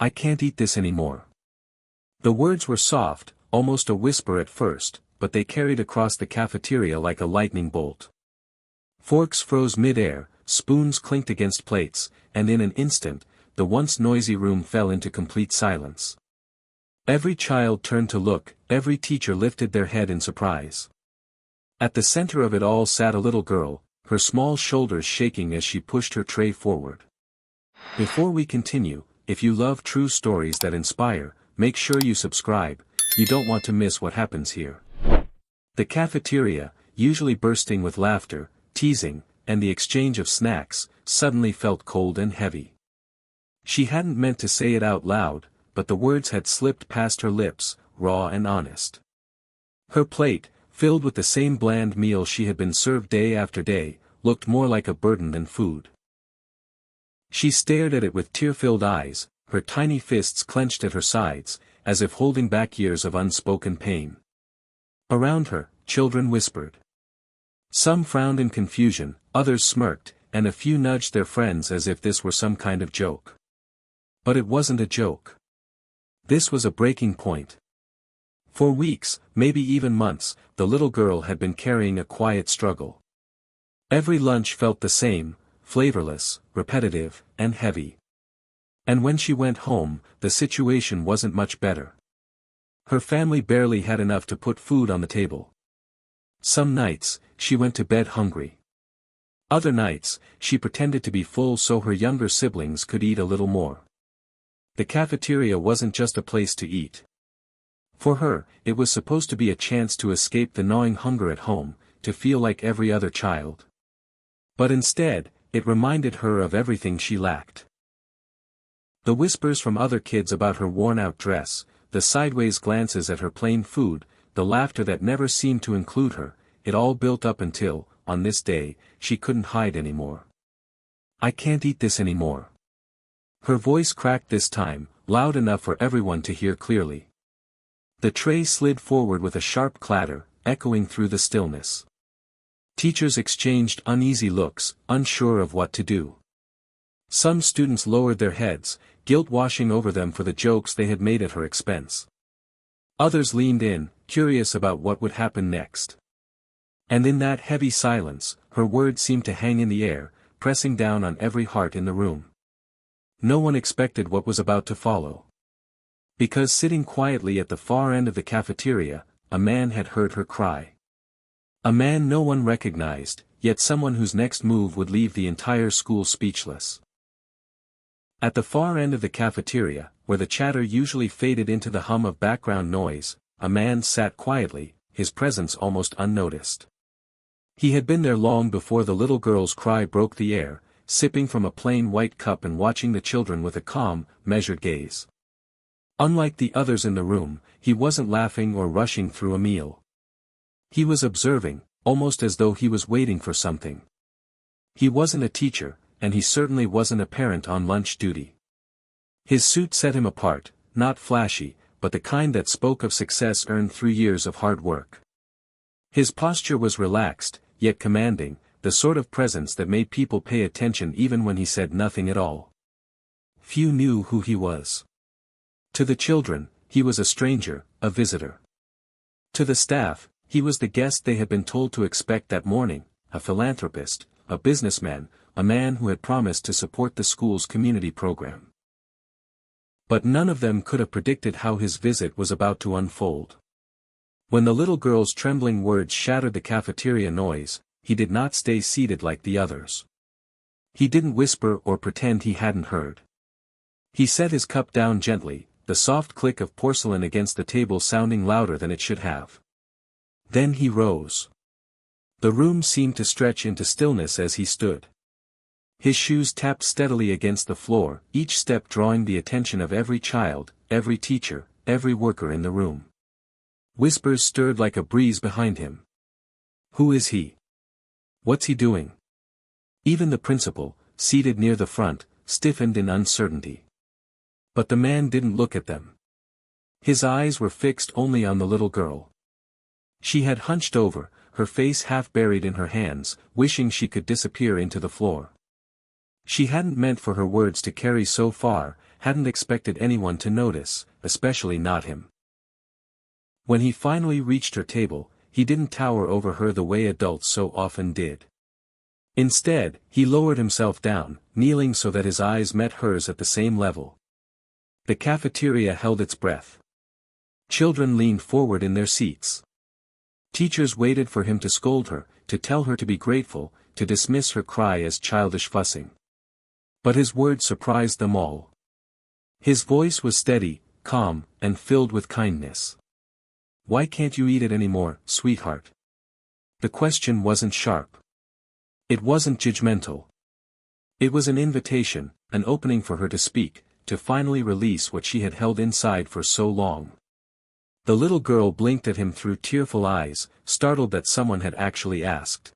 I can't eat this anymore. The words were soft, almost a whisper at first, but they carried across the cafeteria like a lightning bolt. Forks froze mid-air, spoons clinked against plates, and in an instant, the once noisy room fell into complete silence. Every child turned to look, every teacher lifted their head in surprise. At the center of it all sat a little girl, her small shoulders shaking as she pushed her tray forward. Before we continue, if you love true stories that inspire, make sure you subscribe, you don't want to miss what happens here. The cafeteria, usually bursting with laughter, teasing, and the exchange of snacks, suddenly felt cold and heavy. She hadn't meant to say it out loud, but the words had slipped past her lips, raw and honest. Her plate, filled with the same bland meal she had been served day after day, looked more like a burden than food. She stared at it with tear-filled eyes, her tiny fists clenched at her sides, as if holding back years of unspoken pain. Around her, children whispered. Some frowned in confusion, others smirked, and a few nudged their friends as if this were some kind of joke. But it wasn't a joke. This was a breaking point. For weeks, maybe even months, the little girl had been carrying a quiet struggle. Every lunch felt the same, flavorless, repetitive, and heavy. And when she went home, the situation wasn't much better. Her family barely had enough to put food on the table. Some nights, she went to bed hungry. Other nights, she pretended to be full so her younger siblings could eat a little more. The cafeteria wasn't just a place to eat. For her, it was supposed to be a chance to escape the gnawing hunger at home, to feel like every other child. But instead, it reminded her of everything she lacked. The whispers from other kids about her worn-out dress, the sideways glances at her plain food, the laughter that never seemed to include her, it all built up until, on this day, she couldn't hide anymore. I can't eat this anymore. Her voice cracked this time, loud enough for everyone to hear clearly. The tray slid forward with a sharp clatter, echoing through the stillness. Teachers exchanged uneasy looks, unsure of what to do. Some students lowered their heads, guilt washing over them for the jokes they had made at her expense. Others leaned in, curious about what would happen next. And in that heavy silence, her words seemed to hang in the air, pressing down on every heart in the room. No one expected what was about to follow. Because sitting quietly at the far end of the cafeteria, a man had heard her cry. A man no one recognized, yet someone whose next move would leave the entire school speechless. At the far end of the cafeteria, where the chatter usually faded into the hum of background noise, a man sat quietly, his presence almost unnoticed. He had been there long before the little girl's cry broke the air, sipping from a plain white cup and watching the children with a calm, measured gaze. Unlike the others in the room, he wasn't laughing or rushing through a meal. He was observing, almost as though he was waiting for something. He wasn't a teacher, and he certainly wasn't a parent on lunch duty. His suit set him apart, not flashy, but the kind that spoke of success earned through years of hard work. His posture was relaxed, yet commanding, the sort of presence that made people pay attention even when he said nothing at all. Few knew who he was. To the children, he was a stranger, a visitor. To the staff, he was the guest they had been told to expect that morning, a philanthropist, a businessman, a man who had promised to support the school's community program. But none of them could have predicted how his visit was about to unfold. When the little girl's trembling words shattered the cafeteria noise, he did not stay seated like the others. He didn't whisper or pretend he hadn't heard. He set his cup down gently, the soft click of porcelain against the table sounding louder than it should have. Then he rose. The room seemed to stretch into stillness as he stood. His shoes tapped steadily against the floor, each step drawing the attention of every child, every teacher, every worker in the room. Whispers stirred like a breeze behind him. Who is he? What's he doing? Even the principal, seated near the front, stiffened in uncertainty. But the man didn't look at them. His eyes were fixed only on the little girl. She had hunched over, her face half buried in her hands, wishing she could disappear into the floor. She hadn't meant for her words to carry so far, hadn't expected anyone to notice, especially not him. When he finally reached her table, he didn't tower over her the way adults so often did. Instead, he lowered himself down, kneeling so that his eyes met hers at the same level. The cafeteria held its breath. Children leaned forward in their seats. Teachers waited for him to scold her, to tell her to be grateful, to dismiss her cry as childish fussing. But his words surprised them all. His voice was steady, calm, and filled with kindness. "Why can't you eat it anymore, sweetheart?" The question wasn't sharp. It wasn't judgmental. It was an invitation, an opening for her to speak, to finally release what she had held inside for so long. The little girl blinked at him through tearful eyes, startled that someone had actually asked.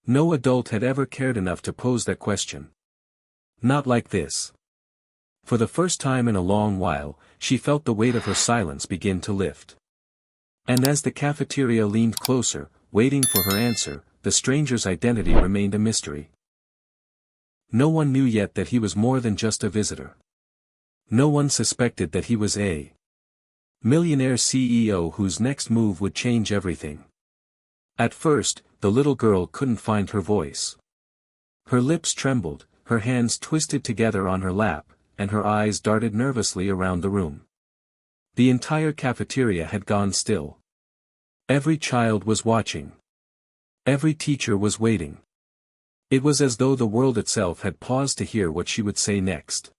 No adult had ever cared enough to pose that question. Not like this. For the first time in a long while, she felt the weight of her silence begin to lift. And as the cafeteria leaned closer, waiting for her answer, the stranger's identity remained a mystery. No one knew yet that he was more than just a visitor. No one suspected that he was a millionaire CEO whose next move would change everything. At first, the little girl couldn't find her voice. Her lips trembled, her hands twisted together on her lap, and her eyes darted nervously around the room. The entire cafeteria had gone still. Every child was watching. Every teacher was waiting. It was as though the world itself had paused to hear what she would say next.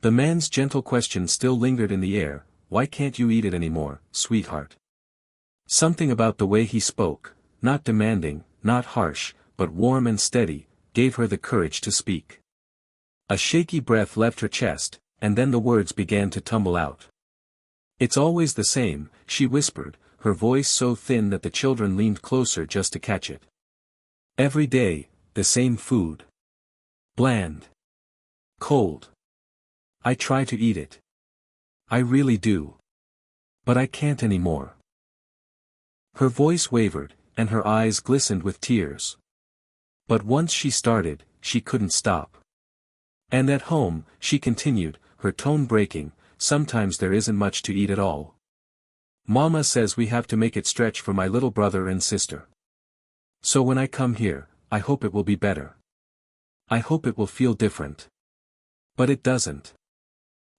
The man's gentle question still lingered in the air, "Why can't you eat it anymore, sweetheart?" Something about the way he spoke, not demanding, not harsh, but warm and steady, gave her the courage to speak. A shaky breath left her chest, and then the words began to tumble out. "It's always the same," she whispered, her voice so thin that the children leaned closer just to catch it. "Every day, the same food. Bland. Cold. I try to eat it. I really do. But I can't anymore." Her voice wavered, and her eyes glistened with tears. But once she started, she couldn't stop. "And at home," she continued, her tone breaking, "sometimes there isn't much to eat at all. Mama says we have to make it stretch for my little brother and sister. So when I come here, I hope it will be better. I hope it will feel different. But it doesn't.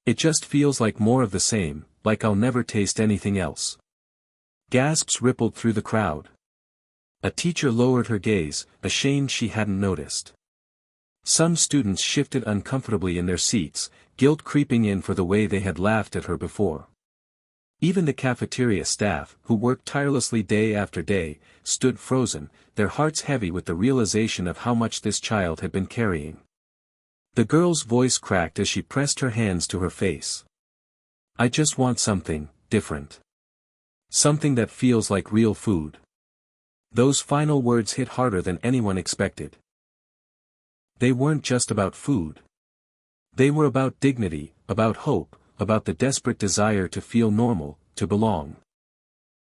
It just feels like more of the same, like I'll never taste anything else." Gasps rippled through the crowd. A teacher lowered her gaze, ashamed she hadn't noticed. Some students shifted uncomfortably in their seats, guilt creeping in for the way they had laughed at her before. Even the cafeteria staff, who worked tirelessly day after day, stood frozen, their hearts heavy with the realization of how much this child had been carrying. The girl's voice cracked as she pressed her hands to her face. "I just want something different. Something that feels like real food." Those final words hit harder than anyone expected. They weren't just about food. They were about dignity, about hope, about the desperate desire to feel normal, to belong.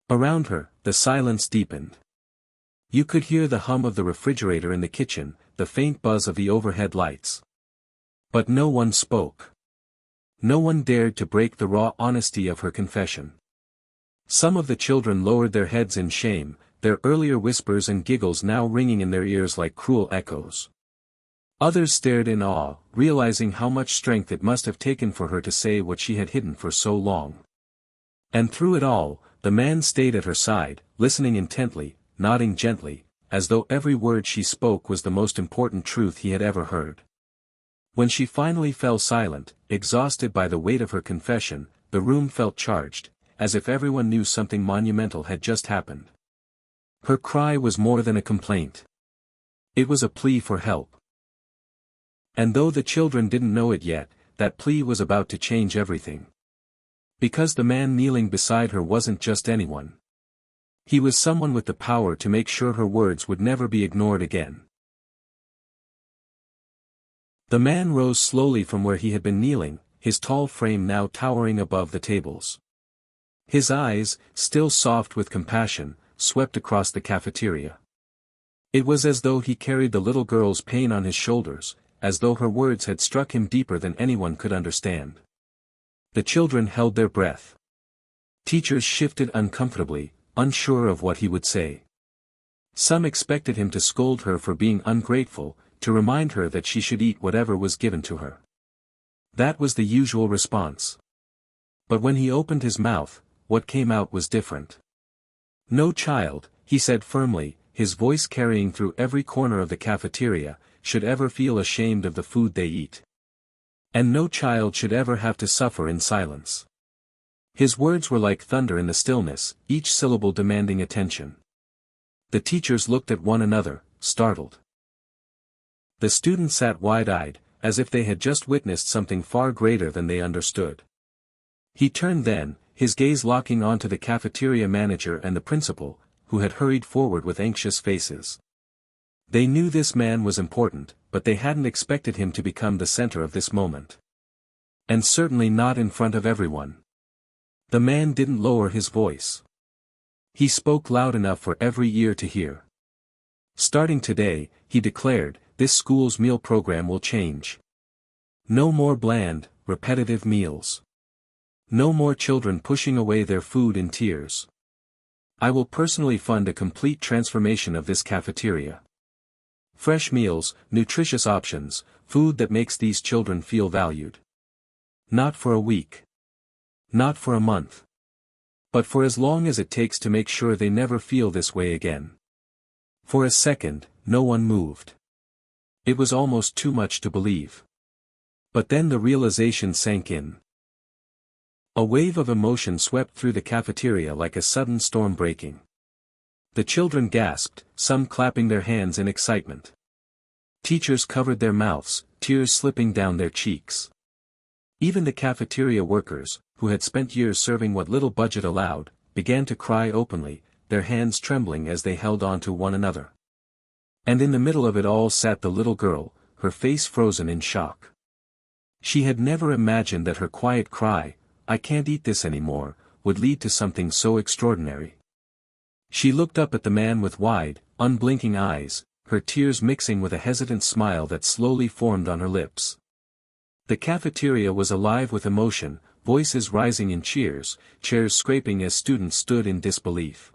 Around her, the silence deepened. You could hear the hum of the refrigerator in the kitchen, the faint buzz of the overhead lights. But no one spoke. No one dared to break the raw honesty of her confession. Some of the children lowered their heads in shame, their earlier whispers and giggles now ringing in their ears like cruel echoes. Others stared in awe, realizing how much strength it must have taken for her to say what she had hidden for so long. And through it all, the man stayed at her side, listening intently, nodding gently, as though every word she spoke was the most important truth he had ever heard. When she finally fell silent, exhausted by the weight of her confession, the room felt charged, as if everyone knew something monumental had just happened. Her cry was more than a complaint. It was a plea for help. And though the children didn't know it yet, that plea was about to change everything. Because the man kneeling beside her wasn't just anyone. He was someone with the power to make sure her words would never be ignored again. The man rose slowly from where he had been kneeling, his tall frame now towering above the tables. His eyes, still soft with compassion, swept across the cafeteria. It was as though he carried the little girl's pain on his shoulders, as though her words had struck him deeper than anyone could understand. The children held their breath. Teachers shifted uncomfortably, unsure of what he would say. Some expected him to scold her for being ungrateful, to remind her that she should eat whatever was given to her. That was the usual response. But when he opened his mouth, what came out was different. "No child," he said firmly, his voice carrying through every corner of the cafeteria, "should ever feel ashamed of the food they eat. And no child should ever have to suffer in silence." His words were like thunder in the stillness, each syllable demanding attention. The teachers looked at one another, startled. The students sat wide-eyed, as if they had just witnessed something far greater than they understood. He turned then, his gaze locking onto the cafeteria manager and the principal, who had hurried forward with anxious faces. They knew this man was important, but they hadn't expected him to become the center of this moment. And certainly not in front of everyone. The man didn't lower his voice. He spoke loud enough for every ear to hear. "Starting today," he declared, "this school's meal program will change. No more bland, repetitive meals. No more children pushing away their food in tears. I will personally fund a complete transformation of this cafeteria. Fresh meals, nutritious options, food that makes these children feel valued. Not for a week. Not for a month. But for as long as it takes to make sure they never feel this way again." For a second, no one moved. It was almost too much to believe. But then the realization sank in. A wave of emotion swept through the cafeteria like a sudden storm breaking. The children gasped, some clapping their hands in excitement. Teachers covered their mouths, tears slipping down their cheeks. Even the cafeteria workers, who had spent years serving what little budget allowed, began to cry openly, their hands trembling as they held on to one another. And in the middle of it all sat the little girl, her face frozen in shock. She had never imagined that her quiet cry, "I can't eat this anymore," would lead to something so extraordinary. She looked up at the man with wide, unblinking eyes, her tears mixing with a hesitant smile that slowly formed on her lips. The cafeteria was alive with emotion, voices rising in cheers, chairs scraping as students stood in disbelief.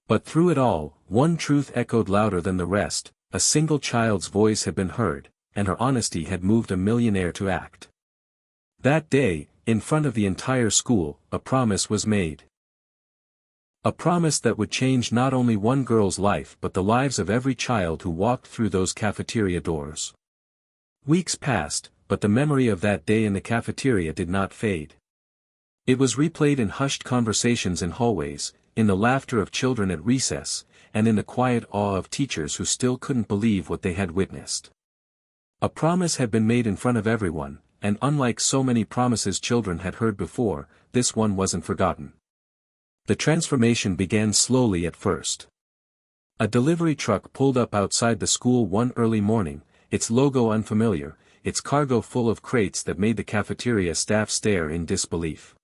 But through it all, one truth echoed louder than the rest: a single child's voice had been heard, and her honesty had moved a millionaire to act. That day, in front of the entire school, a promise was made. A promise that would change not only one girl's life but the lives of every child who walked through those cafeteria doors. Weeks passed, but the memory of that day in the cafeteria did not fade. It was replayed in hushed conversations in hallways, in the laughter of children at recess, and in the quiet awe of teachers who still couldn't believe what they had witnessed. A promise had been made in front of everyone, and unlike so many promises children had heard before, this one wasn't forgotten. The transformation began slowly at first. A delivery truck pulled up outside the school one early morning, its logo unfamiliar, its cargo full of crates that made the cafeteria staff stare in disbelief.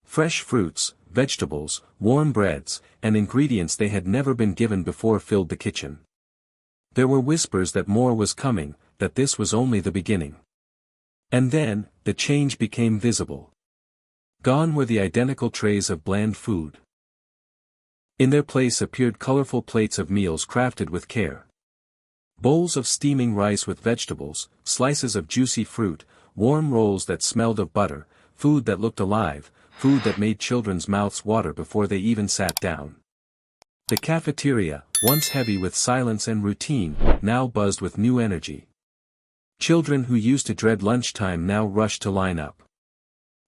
Fresh fruits, vegetables, warm breads, and ingredients they had never been given before filled the kitchen. There were whispers that more was coming, that this was only the beginning. And then, the change became visible. Gone were the identical trays of bland food. In their place appeared colorful plates of meals crafted with care. Bowls of steaming rice with vegetables, slices of juicy fruit, warm rolls that smelled of butter, food that looked alive, food that made children's mouths water before they even sat down. The cafeteria, once heavy with silence and routine, now buzzed with new energy. Children who used to dread lunchtime now rushed to line up.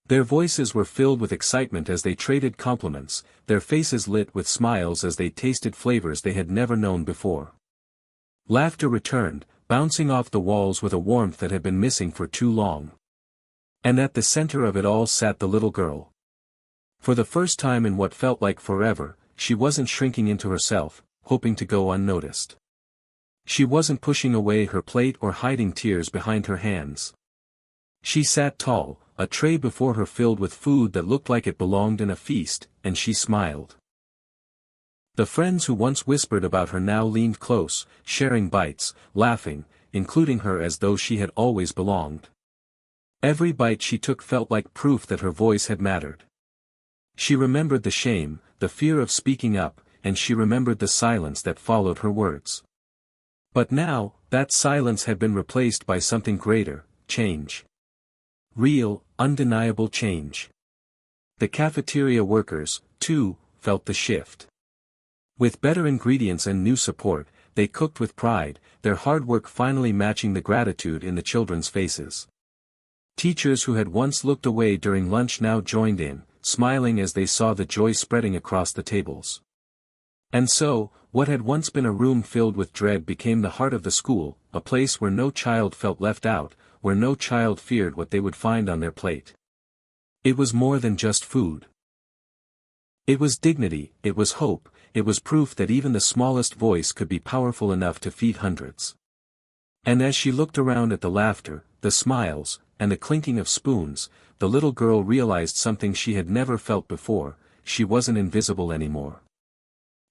Their voices were filled with excitement as they traded compliments, their faces lit with smiles as they tasted flavors they had never known before. Laughter returned, bouncing off the walls with a warmth that had been missing for too long. And at the center of it all sat the little girl. For the first time in what felt like forever, she wasn't shrinking into herself, hoping to go unnoticed. She wasn't pushing away her plate or hiding tears behind her hands. She sat tall, a tray before her filled with food that looked like it belonged in a feast, and she smiled. The friends who once whispered about her now leaned close, sharing bites, laughing, including her as though she had always belonged. Every bite she took felt like proof that her voice had mattered. She remembered the shame, the fear of speaking up, and she remembered the silence that followed her words. But now, that silence had been replaced by something greater, change. Real, undeniable change. The cafeteria workers, too, felt the shift. With better ingredients and new support, they cooked with pride, their hard work finally matching the gratitude in the children's faces. Teachers who had once looked away during lunch now joined in, smiling as they saw the joy spreading across the tables. And so, what had once been a room filled with dread became the heart of the school, a place where no child felt left out, where no child feared what they would find on their plate. It was more than just food. It was dignity, it was hope, it was proof that even the smallest voice could be powerful enough to feed hundreds. And as she looked around at the laughter, the smiles, and the clinking of spoons, the little girl realized something she had never felt before: she wasn't invisible anymore.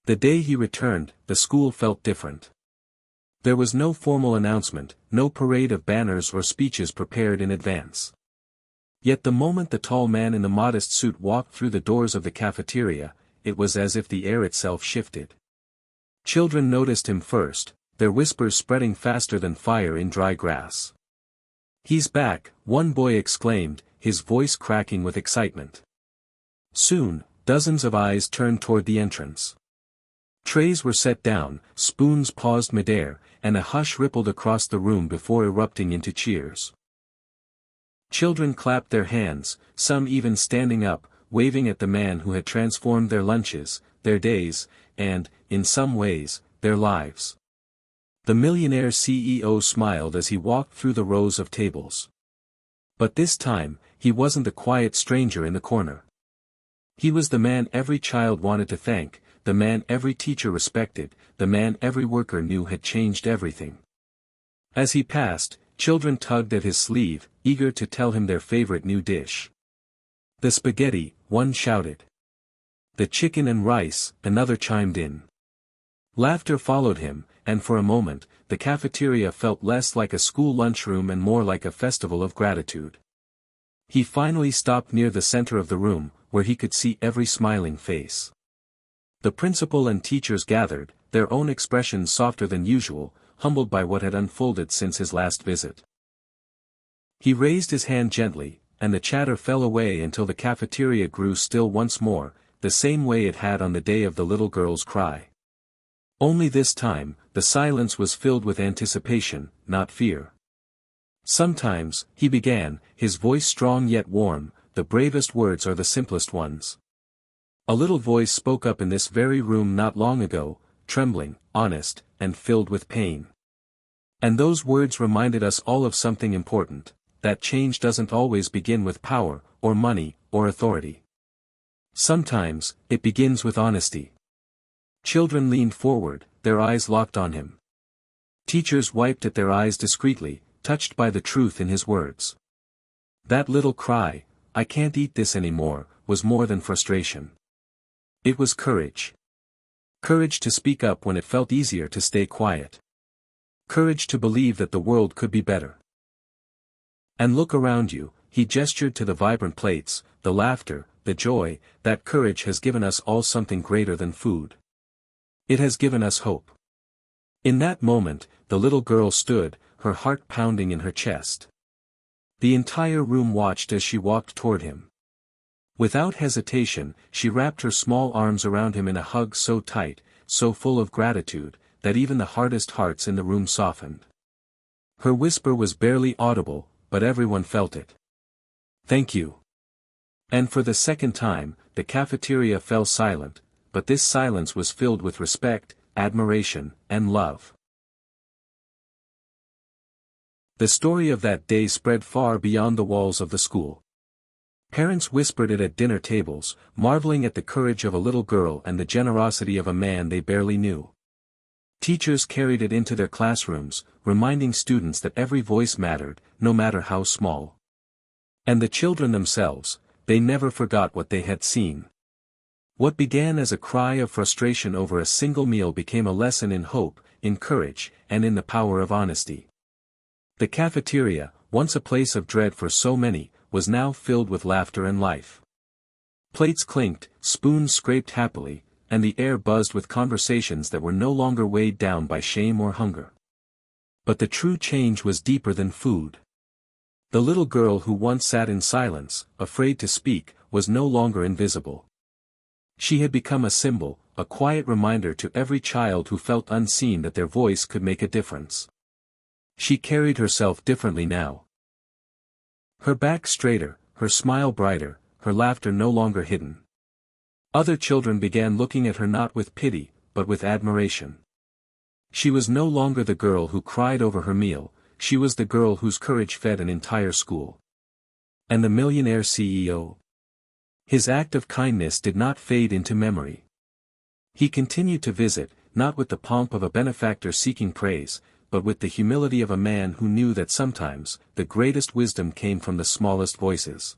The day he returned, the school felt different. There was no formal announcement, no parade of banners or speeches prepared in advance. Yet the moment the tall man in the modest suit walked through the doors of the cafeteria, it was as if the air itself shifted. Children noticed him first, their whispers spreading faster than fire in dry grass. "He's back," one boy exclaimed, his voice cracking with excitement. Soon, dozens of eyes turned toward the entrance. Trays were set down, spoons paused midair, and a hush rippled across the room before erupting into cheers. Children clapped their hands, some even standing up, waving at the man who had transformed their lunches, their days, and, in some ways, their lives. The Millionaire CEO smiled as he walked through the rows of tables. But this time, he wasn't the quiet stranger in the corner. He was the man every child wanted to thank, the man every teacher respected, the man every worker knew had changed everything. As he passed, children tugged at his sleeve, eager to tell him their favorite new dish. "The spaghetti," one shouted. "The chicken and rice," another chimed in. Laughter followed him, and for a moment, the cafeteria felt less like a school lunchroom and more like a festival of gratitude. He finally stopped near the center of the room, where he could see every smiling face. The principal and teachers gathered, their own expressions softer than usual, humbled by what had unfolded since his last visit. He raised his hand gently, and the chatter fell away until the cafeteria grew still once more, the same way it had on the day of the little girl's cry. Only this time, the silence was filled with anticipation, not fear. "Sometimes," he began, his voice strong yet warm, "the bravest words are the simplest ones. A little voice spoke up in this very room not long ago, trembling, honest, and filled with pain. And those words reminded us all of something important, that change doesn't always begin with power, or money, or authority. Sometimes, it begins with honesty." Children leaned forward, their eyes locked on him. Teachers wiped at their eyes discreetly, touched by the truth in his words. That little cry, "I can't eat this anymore," was more than frustration. It was courage. Courage to speak up when it felt easier to stay quiet. Courage to believe that the world could be better. "And look around you," he gestured to the vibrant plates, the laughter, the joy. "That courage has given us all something greater than food. It has given us hope." In that moment, the little girl stood, her heart pounding in her chest. The entire room watched as she walked toward him. Without hesitation, she wrapped her small arms around him in a hug so tight, so full of gratitude, that even the hardest hearts in the room softened. Her whisper was barely audible, but everyone felt it. "Thank you." And for the second time, the cafeteria fell silent, but this silence was filled with respect, admiration, and love. The story of that day spread far beyond the walls of the school. Parents whispered it at dinner tables, marveling at the courage of a little girl and the generosity of a man they barely knew. Teachers carried it into their classrooms, reminding students that every voice mattered, no matter how small. And the children themselves, they never forgot what they had seen. What began as a cry of frustration over a single meal became a lesson in hope, in courage, and in the power of honesty. The cafeteria, once a place of dread for so many, was now filled with laughter and life. Plates clinked, spoons scraped happily, and the air buzzed with conversations that were no longer weighed down by shame or hunger. But the true change was deeper than food. The little girl who once sat in silence, afraid to speak, was no longer invisible. She had become a symbol, a quiet reminder to every child who felt unseen that their voice could make a difference. She carried herself differently now. Her back straighter, her smile brighter, her laughter no longer hidden. Other children began looking at her not with pity, but with admiration. She was no longer the girl who cried over her meal, she was the girl whose courage fed an entire school. And the millionaire CEO? His act of kindness did not fade into memory. He continued to visit, not with the pomp of a benefactor seeking praise, but with the humility of a man who knew that sometimes, the greatest wisdom came from the smallest voices.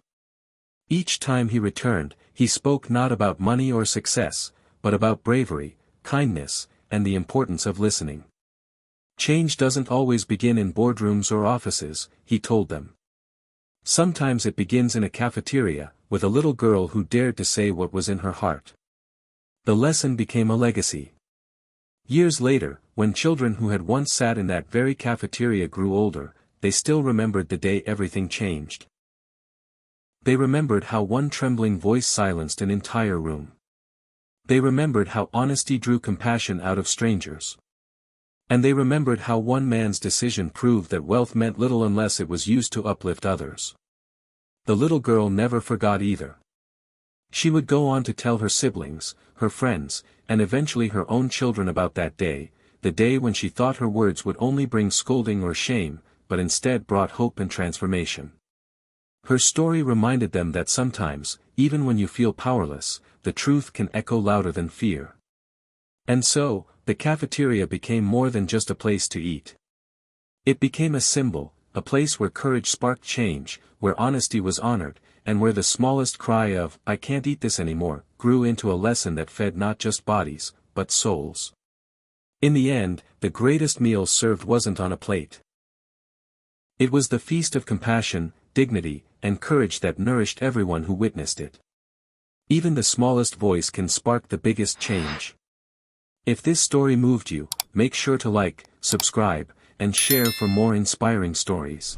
Each time he returned, he spoke not about money or success, but about bravery, kindness, and the importance of listening. Change doesn't always begin in boardrooms or offices, he told them. Sometimes it begins in a cafeteria, with a little girl who dared to say what was in her heart. The lesson became a legacy. Years later, when children who had once sat in that very cafeteria grew older, they still remembered the day everything changed. They remembered how one trembling voice silenced an entire room. They remembered how honesty drew compassion out of strangers. And they remembered how one man's decision proved that wealth meant little unless it was used to uplift others. The little girl never forgot either. She would go on to tell her siblings, her friends, and eventually her own children about that day, the day when she thought her words would only bring scolding or shame, but instead brought hope and transformation. Her story reminded them that sometimes, even when you feel powerless, the truth can echo louder than fear. And so, the cafeteria became more than just a place to eat. It became a symbol, a place where courage sparked change, where honesty was honored, and where the smallest cry of, "I can't eat this anymore," grew into a lesson that fed not just bodies, but souls. In the end, the greatest meal served wasn't on a plate. It was the feast of compassion, dignity, and courage that nourished everyone who witnessed it. Even the smallest voice can spark the biggest change. If this story moved you, make sure to like, subscribe, and share for more inspiring stories.